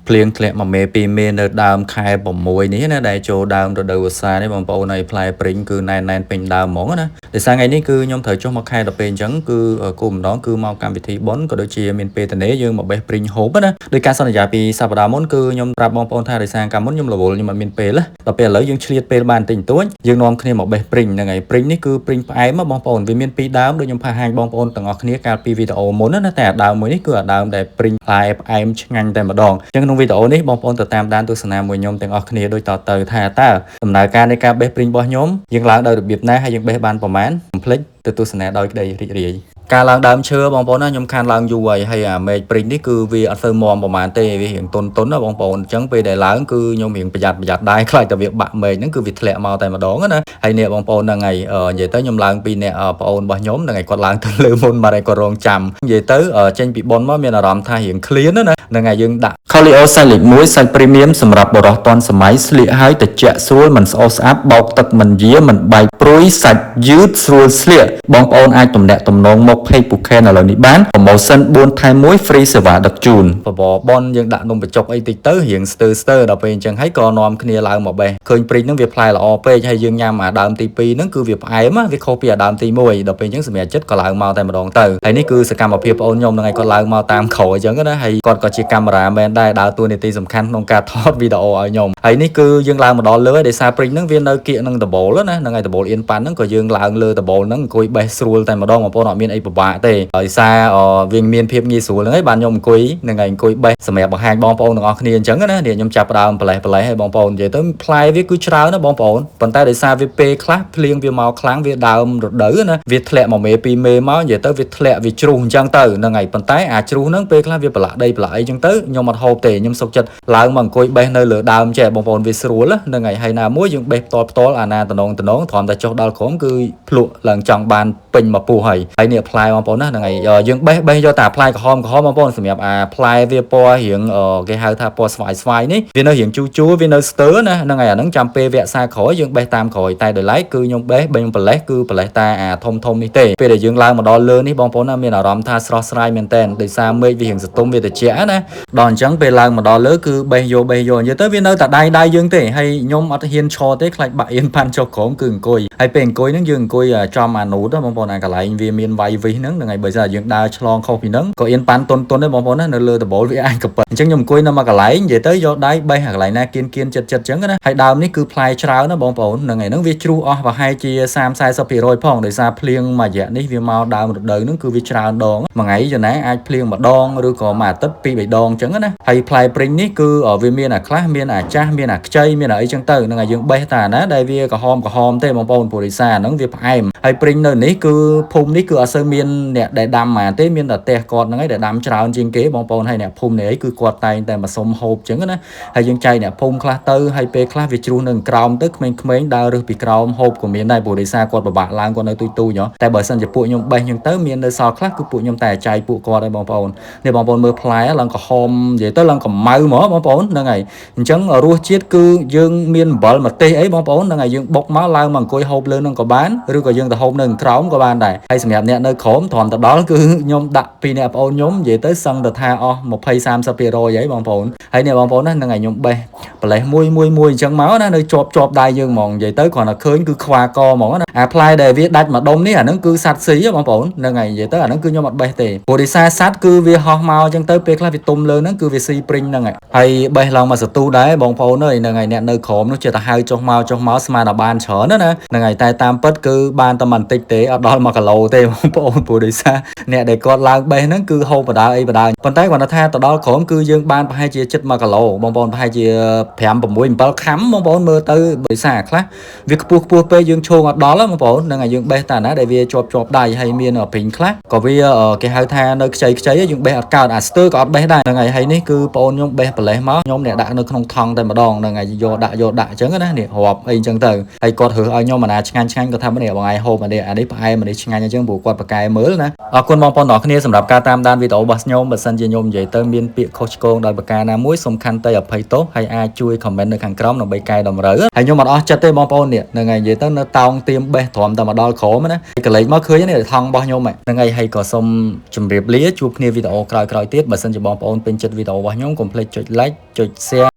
เพลียงធ្លាក់មកមេពីមេនៅដើមខែ6នេះណាដែលចូលដើមរដូវវស្សានេះបងប្អូនហើយផ្លែព្រីងគឺណែនពេញដើមហ្មងណាដោយសារថ្ងៃនេះគឺខ្ញុំត្រូវចុះមកខែដល់ពេលអញ្ចឹងគឺគោលម្ដងគឺមកកម្មវិធីបុណ្យក៏ដូចជាមានពេលតនេយើងមកបេះព្រីងហូបណាដោយការសន្យាពីសប្តាហ៍មុនគឺខ្ញុំប្រាប់បងប្អូនថាដោយសារកាលមុនខ្ញុំរវល់ខ្ញុំអត់មានពេលដល់ពេលឥឡូវយើងឆ្លៀតពេលបានតិចតួចយើងនាំគ្នាមកបេះព្រីងហ្នឹងហើយព្រីងនេះគឺព្រីងផ្អែមបងប្អូនវាមាន2ដើមដូចខ្ញុំផាហាញបងប្អូនទាំងអស់គ្នាកាលពីវីដេអូមុនណាតែដើមមួយនេះគឺដើមដែលព្រីងផ្លែផ្អែមឆ្ងាញ់តែម្ដងអញ្ចឹងក្នុងវីដេអូនេះបងប្អូនទៅតាមដានទស្សនាមួយខ្ញុំទាំងអស់គ្នាដូចតទៅថាតើដំណើរការនៃការបេះព្រីងរបស់ខ្ញុំយើងឡើងដោយរបៀបណាហើយយើងបេះបានប្រមាណកុំភ្លេចទៅទស្សនាដោយក្តីរីករាយការឡើងដើមឈើបងប្អូនណាខ្ញុំខានឡើងយូរហើយអាមេឃព្រីងនេះគឺវាអត់សូវមាំប្រហែលទេវារៀងតុនណាបងប្អូនអញ្ចឹងពេលដែលឡើងគឺខ្ញុំរៀងប្រយ័ត្នដែរខ្លាចតែវាបាក់មេឃហ្នឹងគឺវាធ្លាក់មកតែម្ដងណាហើយនេះបងប្អូនហ្នឹងហើយនិយាយទៅខ្ញុំឡើងពីអ្នកប្អូនរបស់ខ្ញុំហ្នឹងហើយគាត់ឡើងទៅលើមុនបាទហើយគាត់រងចាំនិយាយទៅចេញពីប៉ុនមកមានអារម្មណ៍ថារៀងឃ្លានណាហ្នឹងហើយយើងដាក់ Colio សាច់លេខ1សាច់ Premium សម្រាប់បរិះតនសម័យស្លៀកហើយត្រជាក់ស្រួលមិនស្អុះស្អាប់បោកទឹកមិនយាមិនបែកព្រួយសាច់យឺតស្រួលស្លៀកបងប្អូនអាចទំនាក់ទំនងមកពេកពូខេនឥឡូវនេះបាន Promotion 4ថែម1 Free សេវាដឹកជូនបបបនយើងដាក់នំបញ្ចុកអីតិចទៅរៀងស្ទើដល់ពេលអញ្ចឹងហើយក៏នាំគ្នាឡើងមកបេះឃើញព្រីងហ្នឹងវាផ្លែល្អពេកហើយយើងញ៉ាំអាដើមទី2ហ្នឹងគឺវាផ្អែមវាខុសពីអាដើមទី1ដល់ពេលអញ្ចឹងសម្រាប់ចិត្តក៏ឡើងមកតែម្ដងទៅហើយនេះគឺសកម្មភាពបងខ្ញុំហ្នឹងហើយគាត់ឡើងមកតាមក្រោយអញ្ចឹងណាហើយគាត់ក៏ជាកាមេរ៉ាមែនដែរដើរតួនាទីសំខាន់ក្នុងការថតវីដេអូឲ្យខ្ញុំហើយនេះគឺយើងឡើងមកដល់លើហើយដោយសារព្រីងហ្នឹងវានៅគៀកនឹងដបូលណាហ្នឹងហើយដបូលអៀនប៉ាន់ហ្នឹងក៏យើងឡើងលើដបូលហ្នឹងអង្គុយបេះស្រួលតែម្ដងបងប្អូនអត់មានអីពិបាកទេដោយសារវាមានភាពងាយស្រួលហ្នឹងហើយបានខ្ញុំអង្គុយហ្នឹងហើយអង្គុយបេះសម្រាប់បង្ហាញបងប្អូនទាំងអស់គ្នាអញ្ចឹងណានេះខ្ញុំចាប់ផ្ដើមប្រឡេះឲ្យបងប្អូននិយាយទៅផ្លែវាគឺច្រើនណាបងប្អូនប៉ុន្តែដោយសារវាពេលខ្លះភ្លៀងវាមកខ្លាំងវាដើមរដូវណាវាធ្លាក់មកមេពីមេមកនិយាយទៅវាធ្លាក់វាជ្រុះអញ្ចឹងទៅហ្នឹងហើយប៉ុន្តែអាជ្រុះហ្នឹងពេលខ្លះវាប្រឡាក់ដីប្រឡាក់អីអញ្ចឹងទៅខ្ញុំអត់ហូបទេខ្ញុំសុកចិត្តឡើងមកអង្គុយបេះនៅលើដើមចេះបងប្អូនវាស្រួលហ្នឹងហើយណាមួយយើងបេះផ្ទាល់អាណាតំណងត្រង់តែចុះដល់ក្រោមគឺភ្លក់ឡើងចង់បានពេញមកពោះហើយនេះផ្លែបងប្អូនណាហ្នឹងហើយយើងបេះយកតែផ្លែក្រហមបងប្អូនសម្រាប់អាផ្លែវាពណ៌រៀងគេហៅថាពណ៌ស្វាយនេះវានៅរៀងជូរវានៅស្ទើរណាហ្នឹងហើយអាហ្នឹងចាំពេលវគ្គសាក្រោយយើងបេះតាមក្រោយតែដោយឡែកគឺខ្ញុំបេះប្រឡេះគឺប្រឡេះតែអាធំនេះទេពេលដែលយើងឡើងមកដល់លើនេះបងប្អូនណាមានអារម្មណ៍ថាស្រស់ស្រាយមែនតើដោយសារមេឃវារៀងសតុំវាត្រជាក់ណាដល់អញ្ចឹងពេលឡើងមកដល់លើគឺបេះយកនិយាយទៅវានៅតែដៃយើងទេហើយខ្ញុំអត់ហ៊ានឈរទេខ្លាចបាក់អៀនប៉ាន់ចុះក្រោមគឺអង្គុយហើយពេលអង្គុយហ្នឹងយើងអង្គុយចំអានូតបងប្អូនអាកន្លែងវាមានវាយវិសហ្នឹងហ្នឹងហើយបើស្អីយើងដើរឆ្លងខុសពីហ្នឹងក៏អៀនប៉ាន់តុនទេបងប្អូនណានៅលើដបូលវាអាចកប៉ិតអញ្ចឹងខ្ញុំអង្គុយនៅមួយកន្លែងនិយាយទៅយកដៃបេះអាកន្លែងណាគៀនចិត្តអញ្ចឹងណាហើយដើមនេះគឺផ្លែច្រើនណាបងប្អូនហ្នឹងហើយហ្នឹងវាជ្រុះអស់ប្រហែលជា30-40% ផងដោយសារភ្លៀងមួយរយៈនេះវាមកដើមរដូវហ្នឹងគឺវាច្រើនដងមួយថ្ងៃចំណាអាចភ្លៀងម្ដងឬក៏មួយអាទិត្យ2-3 ដងអញ្ចឹងណាហើយផ្លែព្រីងនេះគឺវាមានអាខ្លះមានអាចាស់មានអាខ្ចីមានអីចឹងទៅហ្នឹងហើយយើងបេះតាណាដែលវាក្រហមទេបងប្អូនព្រោះដោយសារហ្នឹងវាផ្អែមហើយព្រីងនៅនេះគឺភូមិនេះគឺអត់សូវមានអ្នកដែលដាំមកទេមានតែផ្ទះគាត់ហ្នឹងហើយដែលដាំច្រើនជាងគេបងប្អូនហើយអ្នកភូមិនេះអីគឺគាត់តែងតែមកសុំហូបចឹងណាហើយយើងចែកអ្នកភូមិខ្លះទៅហើយពេលខ្លះវាជ្រុះនៅក្រោមទៅក្មេងៗដើររើសពីក្រោមហូបក៏មានដែរព្រោះដោយសារគាត់ពិបាកឡើងគាត់នៅទូចតែបើសិនជាពួកខ្ញុំបេះចឹងទៅមាននៅសល់ខ្លះគឺពួកខ្ញុំតែចែកពួកគាត់ហើយបងប្អូននេះបងប្អូនមើលផ្លែឡើងក្រហមនិយាយទៅឡើងកម្ៅហ្មងបងប្អូនហ្នឹងហើយអញ្ចឹងរសជាតិគឺយើងមានអំបិលម្ទេសអីបងប្អូនហ្នឹងហើយយើងបុកមកឡើងមកអង្គុយហូបលើនឹងក៏បានឬក៏យើងទៅហូបនៅក្រោមក៏បានដែរហើយសម្រាប់អ្នកនៅក្រោមត្រង់ទៅដល់គឺខ្ញុំដាក់ពីអ្នកប្អូនខ្ញុំនិយាយទៅសឹងទៅថាអស់ 20-30% ហីបងប្អូនហើយនេះបងប្អូនណាហ្នឹងហើយខ្ញុំបេះប្រឡេះមួយអញ្ចឹងមកណានៅជាប់ដៃយើងហ្មងនិយាយទៅគ្រាន់តែឃើញគឺខ្វាកហ្មងណាអាផ្លែដែលវាដាច់មួយដុំនេះអាហ្នឹងគឺសัตว์ស៊ីបងប្អូនហ្នឹងហើយនិយាយទៅអាហ្នឹងគឺខ្ញុំអត់បេះទេព្រោះដោយសារសัตว์គឺវាហោះមកអញ្ចឹងទៅពេលខ្លះវាទុំលើហ្នឹងគឺវាស៊ីព្រីងហ្នឹងហើយបេះឡើងមកសទូដែរបងប្អូនអើយហ្នឹងហើយអ្នកនៅក្រោមនោះចេះតែហៅចុះមកស្មានតែបានច្រើនណាហ្នឹងហើយតែតាមពិតគឺបានតែបន្តិចទេអត់ដល់1គីឡូទេបងប្អូនព្រោះដោយសារអ្នកដែលគាត់ឡើងបេះហ្នឹងគឺហូបបដាអីបដាប៉ុន្តែគាត់ថាទៅដល់ក្រោមគឺយើងបានប្រហែលជាជិត1គីឡូបងប្អូនប្រហែលជា5-6-7 ខាំបងប្អូនមើលទៅដោយសារខ្លះវាខ្ពស់ពេកយើងឈោងអត់ដល់បងប្អូនហ្នឹងហើយយើងបេះតាណាដែលវាជាប់ដៃហើយមានព្រីងខ្លះក៏វាគេហៅថានៅខ្ចីយើងបេះអត់កើតអាស្ទើក៏អត់បេះដែរហ្នឹងហើយនេះគឺបងប្អូនខ្ញុំបេះប្រឡេះមកខ្ញុំអ្នកដាក់នៅក្នុងថង់តែម្ដងហ្នឹងហើយយកដាក់អញ្ចឹងណានេះរាប់អីអញ្ចឹងទៅហើយគាត់រើសឲ្យខ្ញុំអាណាឆ្ងាញ់គាត់ថានេះបងឯងហូបអានេះផ្អែមអានេះឆ្ងាញ់អញ្ចឹងព្រោះគាត់ប្រកែ ែមើលណាអរគុណបងប្អូនទាំងអស់គ្នាសម្រាប់ការតាមដានវីដេអូរបស់ខ្ញុំបើសិនជាខ្ញុំនិយាយទៅមានពាក្យខុសឆ្គងដោយប្រការណាមួយសូមខន្តីអភ័យទោសហើយអាចជួយ comment នៅខាងក្រោមដើម្បីកែតម្រូវហើយខ្ញុំអត់អស់ចិត្តទេបងប្អូននេះហ្នឹងហើយនិយាយទៅនៅតោងទៀមបេះទ្រាំតែមកដល់ក្រោមណាកលេចមកឃើញនេះថងរបស់ខ្ញុំហ្នឹងហើយហើយក៏សូមជម្រាបលាជួបគ្នាវីដេអូក្រោយៗទៀតបើសិនជាបងប្អូនពេញចិត្តវីដេអូរបស់ខ្ញុំកុំភ្លេចចុច like ចុច share